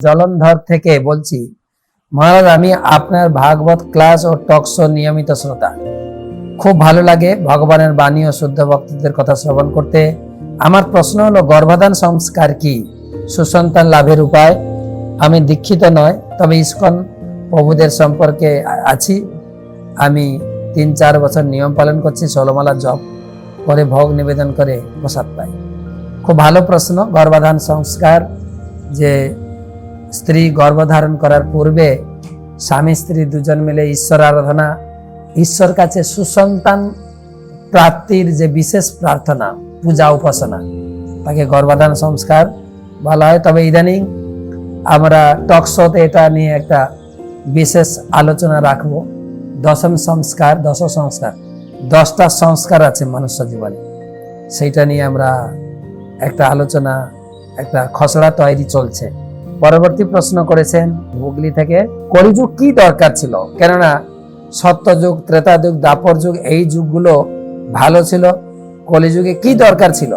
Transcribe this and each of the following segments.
জলন্ধর থেকে বলছি। মহারাজ, আমি আপনার ভাগবত ক্লাস ও টক শো নিয়মিত শ্রোতা। খুব ভালো লাগে ভগবানের বাণী ও শুদ্ধ ভক্তদের কথা শ্রবণ করতে। আমার প্রশ্ন হলো, গর্ভধান সংস্কার কি? সুসন্তান লাভের উপায়? আমি দীক্ষিত নয়, তবে ইসকন প্রভুদের সম্পর্কে আছি। আমি 3-4 বছর নিয়ম পালন করছি, 16 মালা জপ করে ভোগ নিবেদন করে প্রসাদ পাই। খুব ভালো প্রশ্ন। গর্ভধান সংস্কার, যে স্ত্রী গর্ভধারণ করার পূর্বে স্বামী স্ত্রী দুজন মিলে ঈশ্বর আরাধনা, ঈশ্বর কাছে সুসন্তান প্রাপ্তির যে বিশেষ প্রার্থনা, পূজা উপাসনা, তাকে গর্ভধান সংস্কার বলা হয়। তবে ইদানিং আমরা টক শোতে এটা নিয়ে একটা বিশেষ আলোচনা রাখবো। দশম সংস্কার, 10টা সংস্কার আছে মনুষ্য জীবনে, সেইটা নিয়ে আমরা একটা আলোচনা, একটা খসড়া তৈরি চলছে। পরবর্তী প্রশ্ন করেছেন হুগলি থেকে, কলিযুগ কি দরকার ছিল? কেননা সত্যযুগ, ত্রেতা যুগ, দ্বাপর যুগ, এই যুগগুলো ভালো ছিল। কলিযুগে কি দরকার ছিল?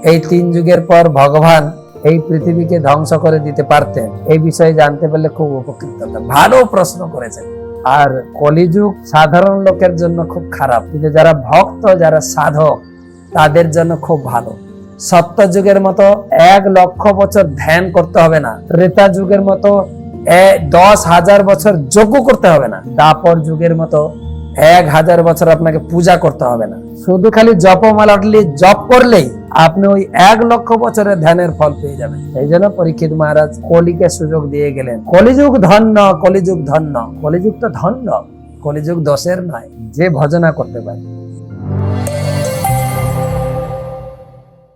এই 3 যুগের পর ভগবান এই পৃথিবীকে ধ্বংস করে দিতে পারতেন। এই বিষয়ে জানতে পারলে খুব উপকৃত হতাম। ভালো প্রশ্ন করেছেন। আর কলিযুগ সাধারণ লোকের জন্য খুব খারাপ, কিন্তু যারা ভক্ত, যারা সাধক, তাদের জন্য খুব ভালো। সত্য যুগের মতো 1 লক্ষ বছর ধ্যান করতে হবে না। ত্রেতা যুগের মতো 10,000 বছর যজ্ঞ করতে হবে না। দ্বাপর যুগের মতো 1000 বছর আপনাকে পূজা করতে হবে না। শুধু খালি জপমালা জপ করলেই আপনি ওই 1 লক্ষ বছরের ধ্যানের ফল পেয়ে যাবেন। এই জন্য পরীক্ষিত মহারাজ কলিকে সুযোগ দিয়ে গেলেন। কলিযুগ ধন্য, কলিযুগ ধন্য। কলিযুগ তো ধন্য, কলিযুগ দোষের নয়, যে ভজনা করতে পারে।